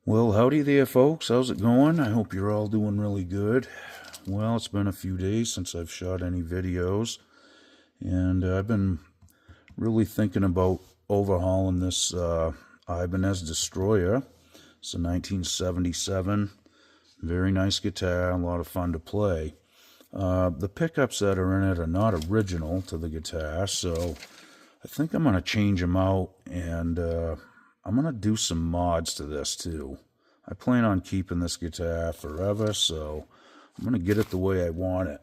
Well, howdy there, folks. How's it going? I hope you're all doing really good. Well, it's been a few days since I've shot any videos, and I've been really thinking about overhauling this Ibanez Destroyer. It's a 1977. Very nice guitar, a lot of fun to play. The pickups that are in it are not original to the guitar, so I think I'm going to change them out, and I'm going to do some mods to this too. I plan on keeping this guitar forever, so I'm going to get it the way I want it.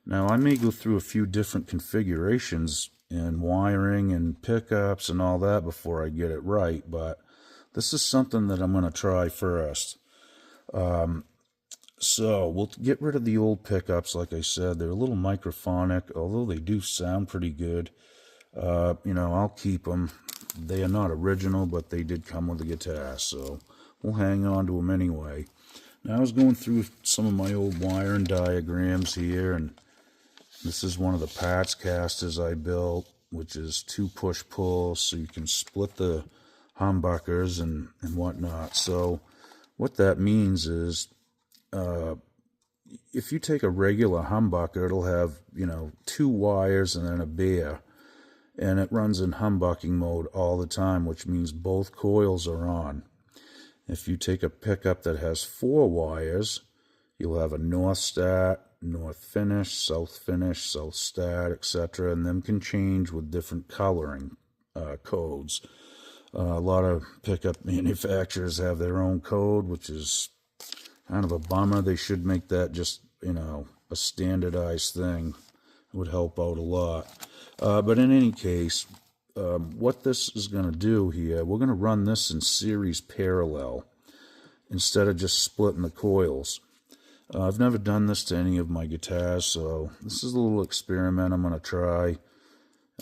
Now, I may go through a few different configurations and wiring and pickups and all that before I get it right, but this is something that I'm going to try first. So we'll get rid of the old pickups. Like I said, they're a little microphonic, although they do sound pretty good. I'll keep them. They are not original, but they did come with the guitar, so we'll hang on to them anyway. Now, I was going through some of my old wiring diagrams here, and this is one of the parts casters I built, which is 2 push-pull, so you can split the humbuckers and whatnot. So what that means is if you take a regular humbucker, it'll have, 2 wires and then a bear. And it runs in humbucking mode all the time, which means both coils are on. If you take a pickup that has 4 wires, you'll have a north start, north finish, south start, etc. And them can change with different coloring codes. A lot of pickup manufacturers have their own code, which is kind of a bummer. They should make that just, a standardized thing. It would help out a lot. But in any case, what this is going to do here, we're going to run this in series parallel instead of just splitting the coils. I've never done this to any of my guitars, so this is a little experiment I'm going to try.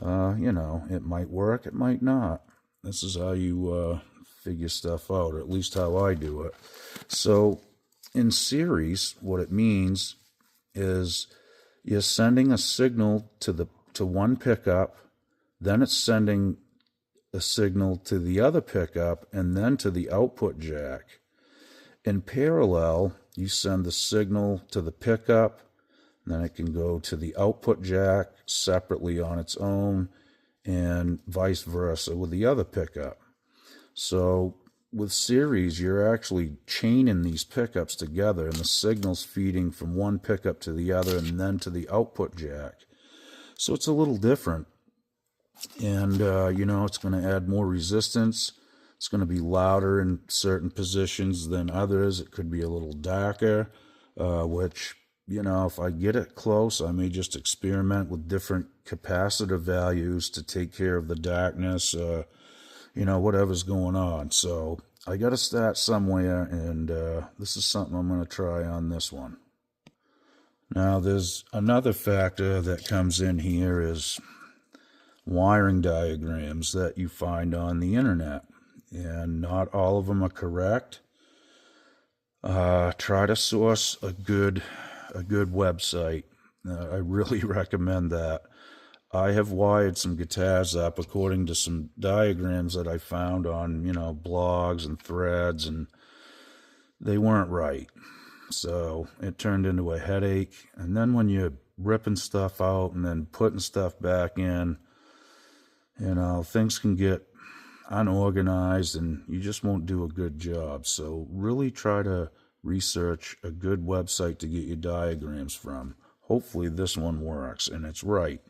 It might work, it might not. This is how you figure stuff out, or at least how I do it. So in series, what it means is you're sending a signal to one pickup, then it's sending a signal to the other pickup, and then to the output jack. In parallel, you send the signal to the pickup, then it can go to the output jack separately on its own, and vice versa with the other pickup. So with series, you're actually chaining these pickups together, and the signal's feeding from one pickup to the other and then to the output jack. So it's a little different. And, it's going to add more resistance. It's going to be louder in certain positions than others. It could be a little darker, which, if I get it close, I may just experiment with different capacitor values to take care of the darkness, whatever's going on. So I got to start somewhere, and this is something I'm going to try on this one. Now, there's another factor that comes in here is wiring diagrams that you find on the internet, and not all of them are correct. Try to source a good website. I really recommend that. I have wired some guitars up according to some diagrams that I found on, blogs and threads, and they weren't right. So it turned into a headache. And then when you're ripping stuff out and then putting stuff back in, things can get unorganized and you just won't do a good job. So really try to research a good website to get your diagrams from. Hopefully this one works and it's right.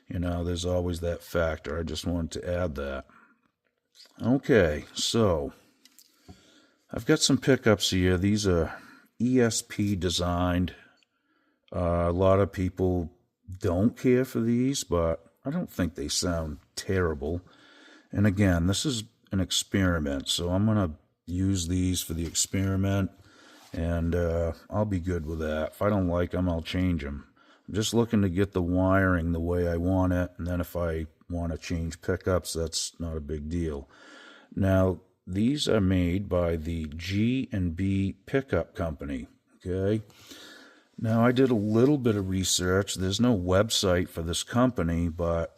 There's always that factor. I just wanted to add that. Okay, so I've got some pickups here. These are ESP designed. A lot of people don't care for these, but I don't think they sound terrible. And again, this is an experiment, so I'm going to use these for the experiment, and I'll be good with that. If I don't like them, I'll change them. I'm just looking to get the wiring the way I want it, and then if I want to change pickups, that's not a big deal. Now, these are made by the G&B Pickup Company, okay? Now, I did a little bit of research. There's no website for this company, but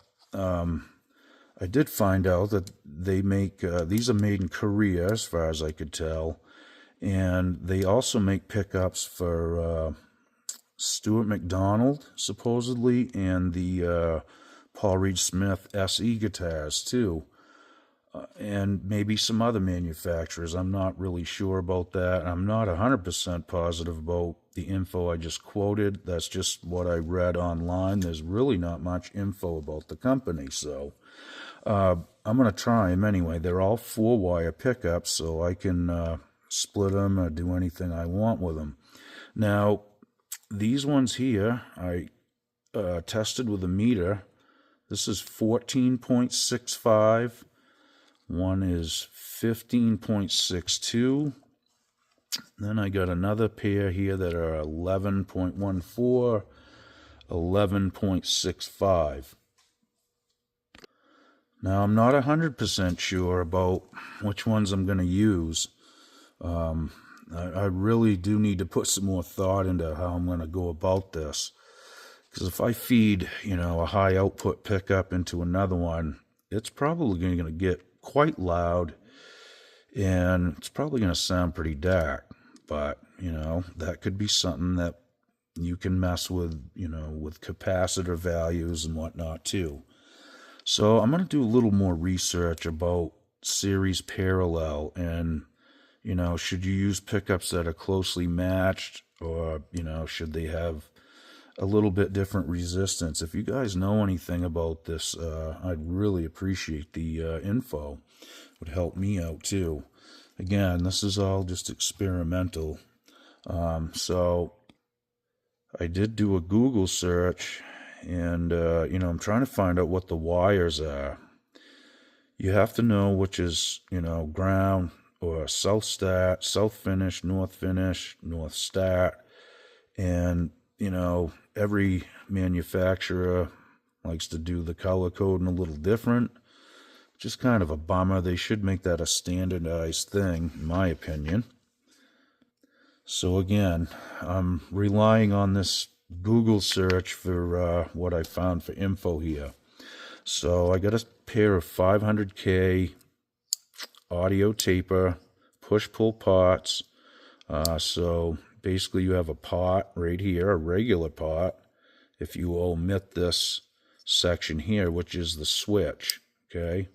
I did find out that they make, these are made in Korea as far as I could tell, and they also make pickups for Stuart McDonald, supposedly, and the Paul Reed Smith SE guitars, too. And maybe some other manufacturers. I'm not really sure about that. I'm not 100% positive about the info I just quoted. That's just what I read online. There's really not much info about the company, so I'm going to try them anyway. They're all 4-wire pickups, so I can split them or do anything I want with them. Now, these ones here, I tested with a meter. This is 14.65. One is 15.62. Then I got another pair here that are 11.14, 11.65. Now, I'm not 100% sure about which ones I'm going to use. I really do need to put some more thought into how I'm going to go about this. Because if I feed, a high output pickup into another one, it's probably going to get quite loud, and it's probably going to sound pretty dark. But, that could be something that you can mess with, with capacitor values and whatnot too. So I'm going to do a little more research about series parallel and, should you use pickups that are closely matched, or, should they have a little bit different resistance? If you guys know anything about this, I'd really appreciate the info. It would help me out too. Again, this is all just experimental. So I did do a Google search, and I'm trying to find out what the wires are. You have to know which is, ground or south start, south finish, north start, and every manufacturer likes to do the color coding a little different, which is kind of a bummer. They should make that a standardized thing, in my opinion. So again, I'm relying on this Google search for what I found for info here. So I got a pair of 500K audio taper push-pull pots. So basically you have a pot right here, a regular pot, if you omit this section here, which is the switch, okay?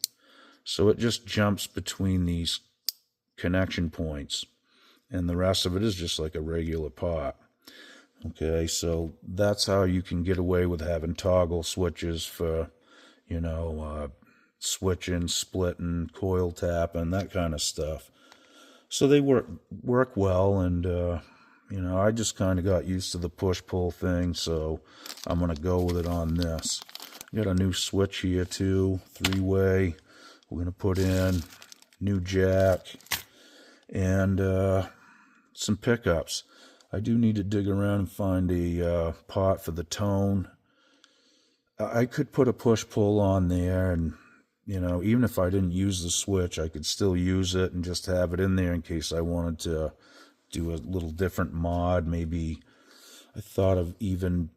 So it just jumps between these connection points, and the rest of it is just like a regular pot. Okay, so that's how you can get away with having toggle switches for, switching, splitting, coil tapping, that kind of stuff. So they work well, and I just kind of got used to the push-pull thing, so I'm going to go with it on this. Got a new switch here too, 3-way. We're going to put in new jack and some pickups. I do need to dig around and find a pot for the tone. I could put a push-pull on there, and even if I didn't use the switch, I could still use it and just have it in there in case I wanted to do a little different mod. Maybe I thought of even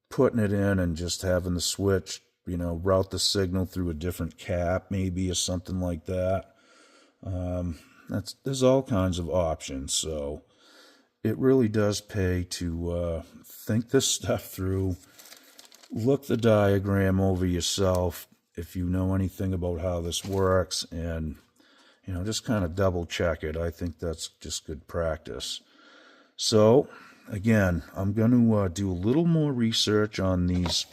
putting it in and just having the switch, route the signal through a different cap, maybe, or something like that. There's all kinds of options. So it really does pay to think this stuff through. Look the diagram over yourself if you know anything about how this works, and just kind of double check it. I think that's just good practice. So again, I'm going to do a little more research on these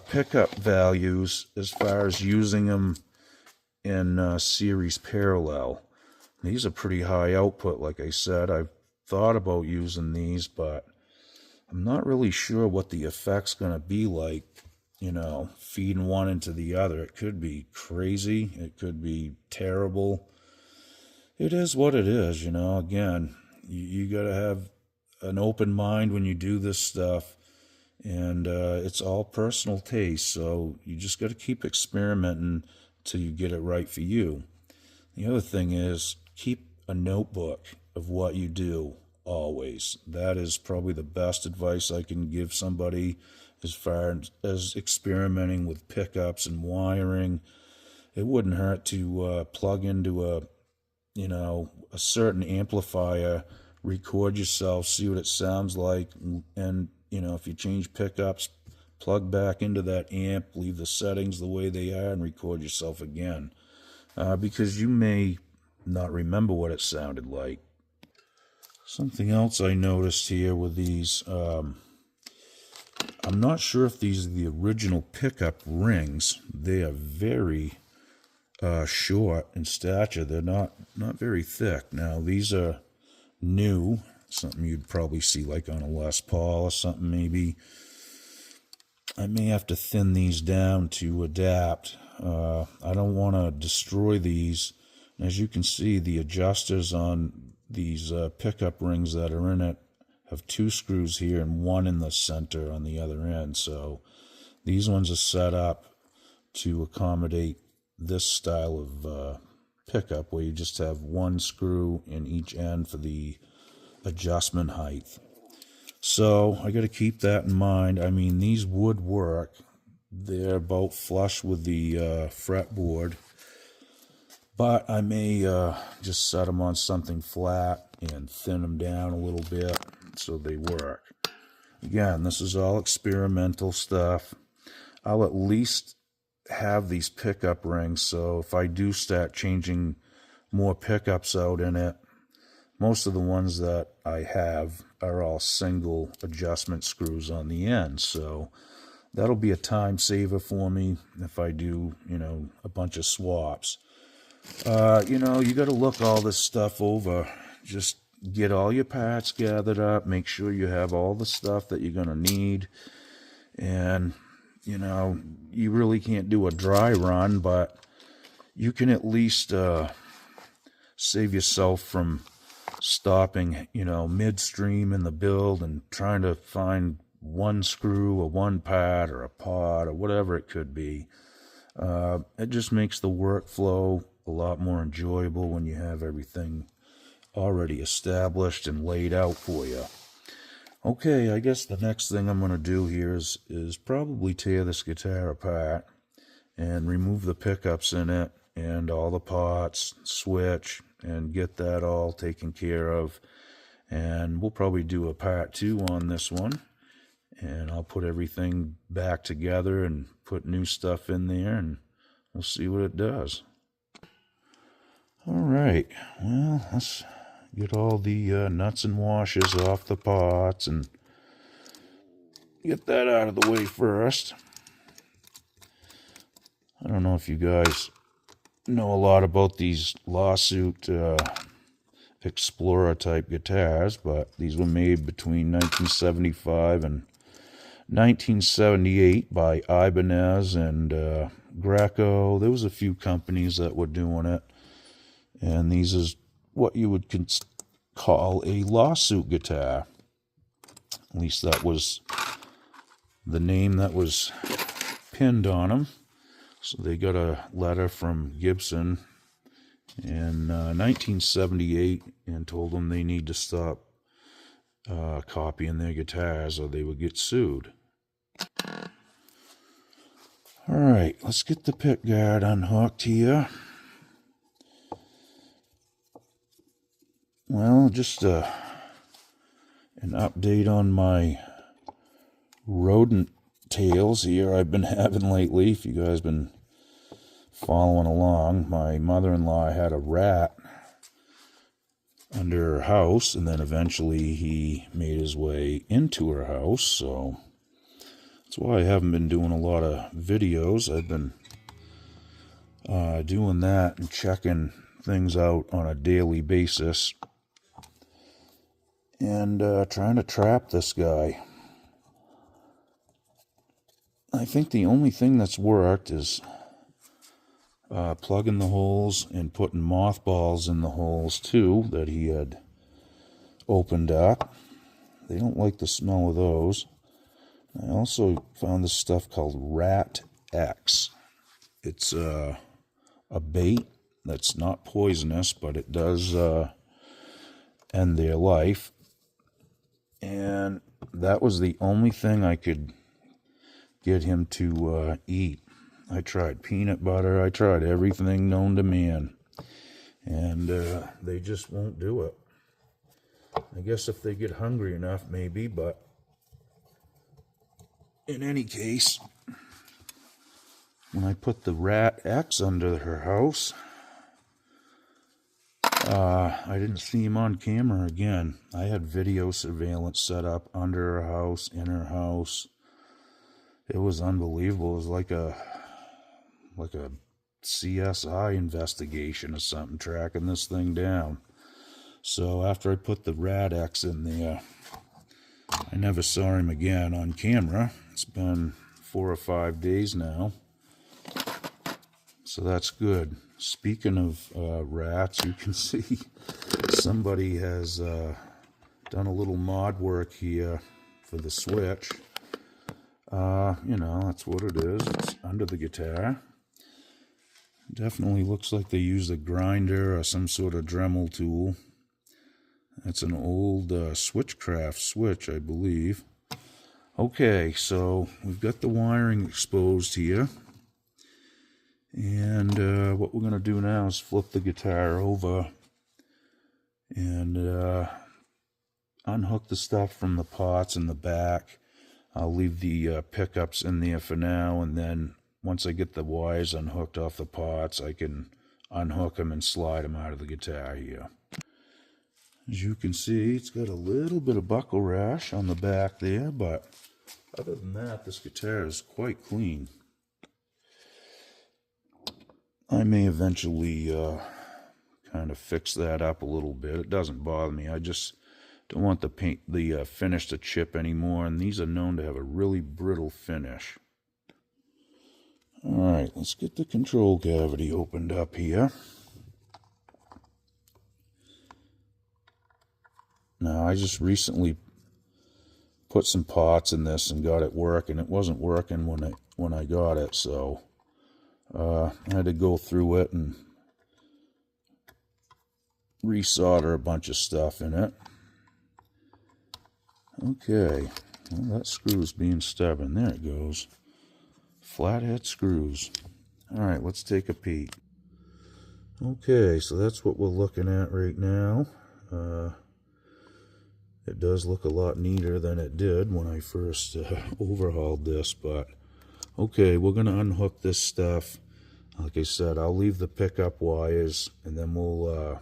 pickup values as far as using them in series parallel. These are pretty high output, like I said. I've thought about using these, but I'm not really sure what the effect's going to be like, feeding one into the other. It could be crazy. It could be terrible. It is what it is, Again, you got to have an open mind when you do this stuff, and it's all personal taste, so you just got to keep experimenting till you get it right for you. The other thing is, keep a notebook of what you do always. That is probably the best advice I can give somebody as far as experimenting with pickups and wiring. it wouldn't hurt to plug into a certain amplifier, record yourself, see what it sounds like, and if you change pickups, plug back into that amp, leave the settings the way they are, and record yourself again, because you may not remember what it sounded like. Something else I noticed here with these, I'm not sure if these are the original pickup rings. They are very short in stature. They're not very thick. Now, these are new, something you'd probably see like on a Les Paul or something maybe. I may have to thin these down to adapt. I don't want to destroy these. As you can see, the adjusters on these pickup rings that are in it have 2 screws here and 1 in the center on the other end. So these ones are set up to accommodate this style of pickup where you just have 1 screw in each end for the adjustment height. So I got to keep that in mind. I mean, these would work. They're about flush with the fretboard, but I may just set them on something flat and thin them down a little bit so they work. Again, this is all experimental stuff. I'll at least have these pickup rings, so if I do start changing more pickups out in it, most of the ones that I have are all single adjustment screws on the end, so that'll be a time saver for me if I do, a bunch of swaps. You got to look all this stuff over. Just get all your parts gathered up, make sure you have all the stuff that you're going to need, and you really can't do a dry run, but you can at least save yourself from stopping, midstream in the build and trying to find 1 screw or 1 part or a part or whatever it could be. It just makes the workflow a lot more enjoyable when you have everything already established and laid out for you. Okay, I guess the next thing I'm going to do here is probably tear this guitar apart and remove the pickups in it and all the parts, switch, and get that all taken care of. And we'll probably do a part 2 on this one. And I'll put everything back together and put new stuff in there, and we'll see what it does. All right, well, let's get all the nuts and washers off the parts and get that out of the way first. I don't know if you guys know a lot about these lawsuit Explorer type guitars, but these were made between 1975 and 1978 by Ibanez and Greco. There was a few companies that were doing it, and these is what you would call a lawsuit guitar. At least that was the name that was pinned on them. So they got a letter from Gibson in 1978 and told them they need to stop copying their guitars or they would get sued. All right, let's get the pick guard unhooked here. Well, just an update on my rodent tales here I've been having lately. If you guys been following along, my mother-in-law had a rat under her house, and then eventually he made his way into her house, so that's why I haven't been doing a lot of videos. I've been doing that and checking things out on a daily basis and trying to trap this guy. I think the only thing that's worked is plugging the holes and putting mothballs in the holes too that he had opened up. They don't like the smell of those. I also found this stuff called Rat X. It's a bait that's not poisonous, but it does end their life. And that was the only thing I could get him to eat. I tried peanut butter. I tried everything known to man. And they just won't do it. I guess if they get hungry enough, maybe, but in any case, when I put the rat X under her house, I didn't see him on camera again. I had video surveillance set up under her house, in her house. It was unbelievable. It was like a CSI investigation or something, tracking this thing down. So after I put the rat X in there, I never saw him again on camera. It's been 4 or 5 days now. So that's good. Speaking of rats, you can see somebody has done a little mod work here for the switch. You know, that's what it is. It's under the guitar. Definitely looks like they used a grinder or some sort of Dremel tool. That's an old Switchcraft switch, I believe. Okay, so we've got the wiring exposed here. And what we're going to do now is flip the guitar over and unhook the stuff from the pots in the back. I'll leave the pickups in there for now, and then once I get the wires unhooked off the pots, I can unhook them and slide them out of the guitar here. As you can see, it's got a little bit of buckle rash on the back there, but other than that, this guitar is quite clean. I may eventually kind of fix that up a little bit. It doesn't bother me. I just don't want the finish to chip anymore, and these are known to have a really brittle finish. All right, let's get the control cavity opened up here. Now, I just recently put some pots in this and got it working. It wasn't working when I got it, so I had to go through it and resolder a bunch of stuff in it. Okay, well, that screw's being stubborn. There it goes. Flathead screws. All right, let's take a peek. Okay, so that's what we're looking at right now. It does look a lot neater than it did when I first overhauled this, but okay, we're going to unhook this stuff. Like I said, I'll leave the pickup wires, and then we'll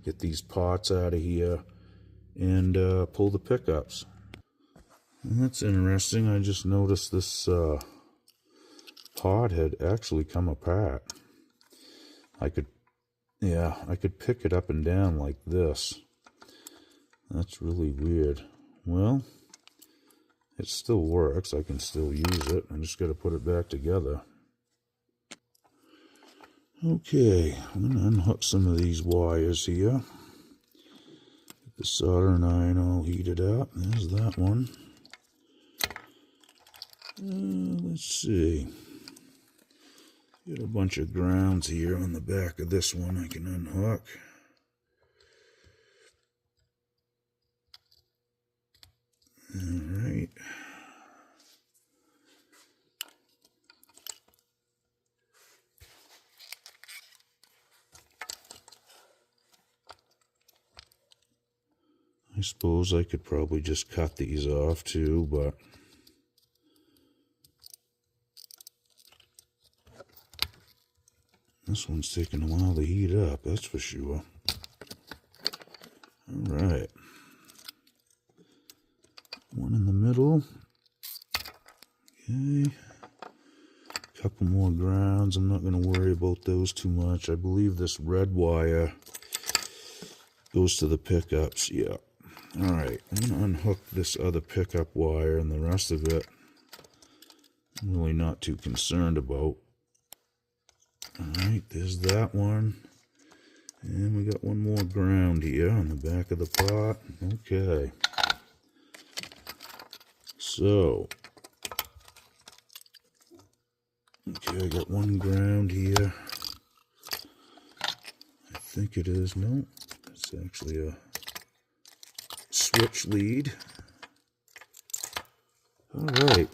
get these pots out of here and pull the pickups. And that's interesting. I just noticed this pot had actually come apart. I could pick it up and down like this. That's really weird. Well, it still works. I can still use it. I just got to put it back together. Okay, I'm going to unhook some of these wires here. Get the soldering iron all heated up. There's that one. Let's see. Got a bunch of grounds here on the back of this one I can unhook. Alright. I suppose I could probably just cut these off too, but this one's taking a while to heat up, that's for sure. Alright. One in the middle. Okay. Couple more grounds. I'm not going to worry about those too much. I believe this red wire goes to the pickups. Yeah. Alright. I'm going to unhook this other pickup wire, and the rest of it I'm really not too concerned about. Alright. There's that one. And we got one more ground here on the back of the pot. Okay. So, okay, I got one ground here. I think it is, no, it's actually a switch lead. All right.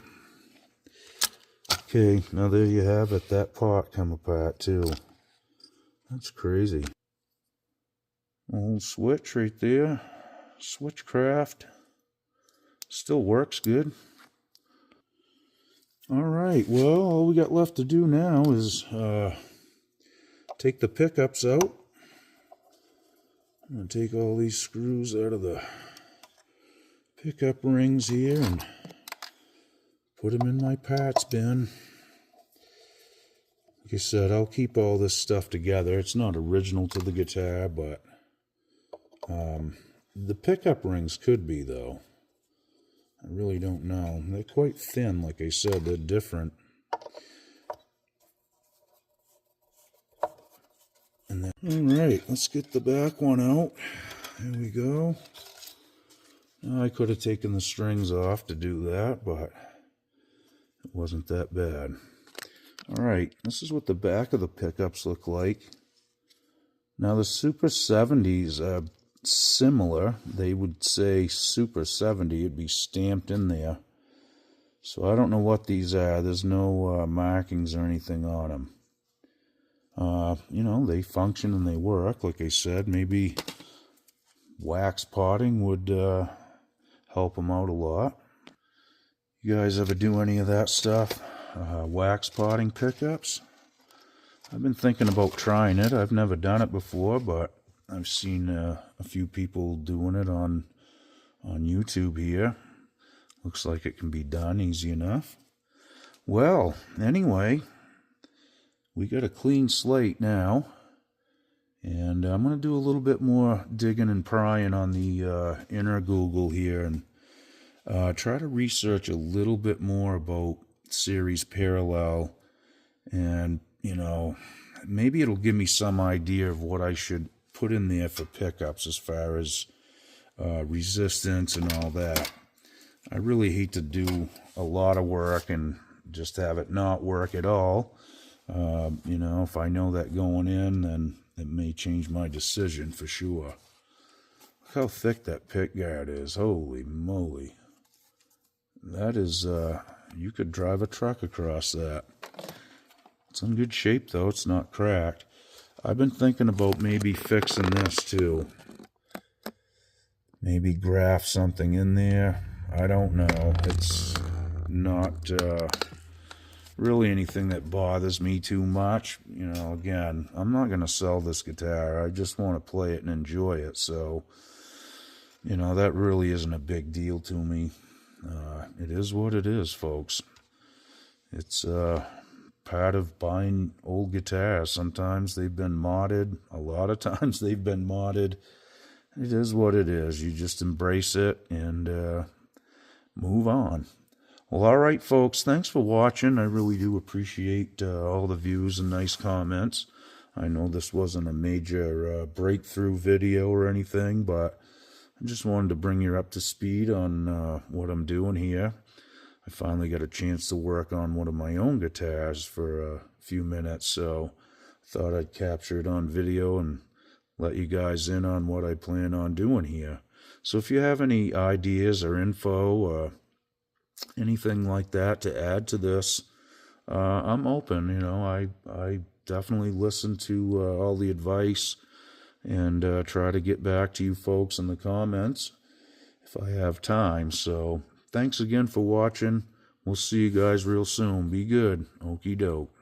Okay, now there you have it. That pot come apart too. That's crazy. Old switch right there. Switchcraft. Still works good. Alright, well, all we got left to do now is take the pickups out. I'm going to take all these screws out of the pickup rings here and put them in my parts bin. Like I said, I'll keep all this stuff together. It's not original to the guitar, but the pickup rings could be, though. I really don't know. They're quite thin, like I said. They're different. And then, all right, let's get the back one out. There we go. Now, I could have taken the strings off to do that, but it wasn't that bad. All right, this is what the back of the pickups look like. Now, the Super 70s are similar. They would say Super 70. It'd be stamped in there. So I don't know what these are. There's no markings or anything on them. You know, they function and they work. Like I said, maybe wax potting would help them out a lot. You guys ever do any of that stuff? Wax potting pickups? I've been thinking about trying it. I've never done it before, but I've seen a few people doing it on YouTube here. Looks like it can be done easy enough. Well, anyway, we got a clean slate now, and I'm going to do a little bit more digging and prying on the inner Google here and try to research a little bit more about series parallel, and, you know, maybe it'll give me some idea of what I should put in there for pickups as far as resistance and all that. I really hate to do a lot of work and just have it not work at all. You know, if I know that going in, then it may change my decision for sure. Look how thick that pick guard is. Holy moly. That is, you could drive a truck across that. It's in good shape though, it's not cracked. I've been thinking about maybe fixing this too. Maybe graft something in there. I don't know. It's not really anything that bothers me too much. You know, again, I'm not going to sell this guitar. I just want to play it and enjoy it. So, you know, that really isn't a big deal to me. It is what it is, folks. It's part of buying old guitars. Sometimes they've been modded. A lot of times they've been modded. It is what it is. You just embrace it and move on. Well, all right, folks. Thanks for watching. I really do appreciate all the views and nice comments. I know this wasn't a major breakthrough video or anything, but I just wanted to bring you up to speed on what I'm doing here. I finally got a chance to work on one of my own guitars for a few minutes, so I thought I'd capture it on video and let you guys in on what I plan on doing here. So if you have any ideas or info or anything like that to add to this, I'm open. You know, I definitely listen to all the advice and try to get back to you folks in the comments if I have time. So thanks again for watching. We'll see you guys real soon. Be good. Okie doke.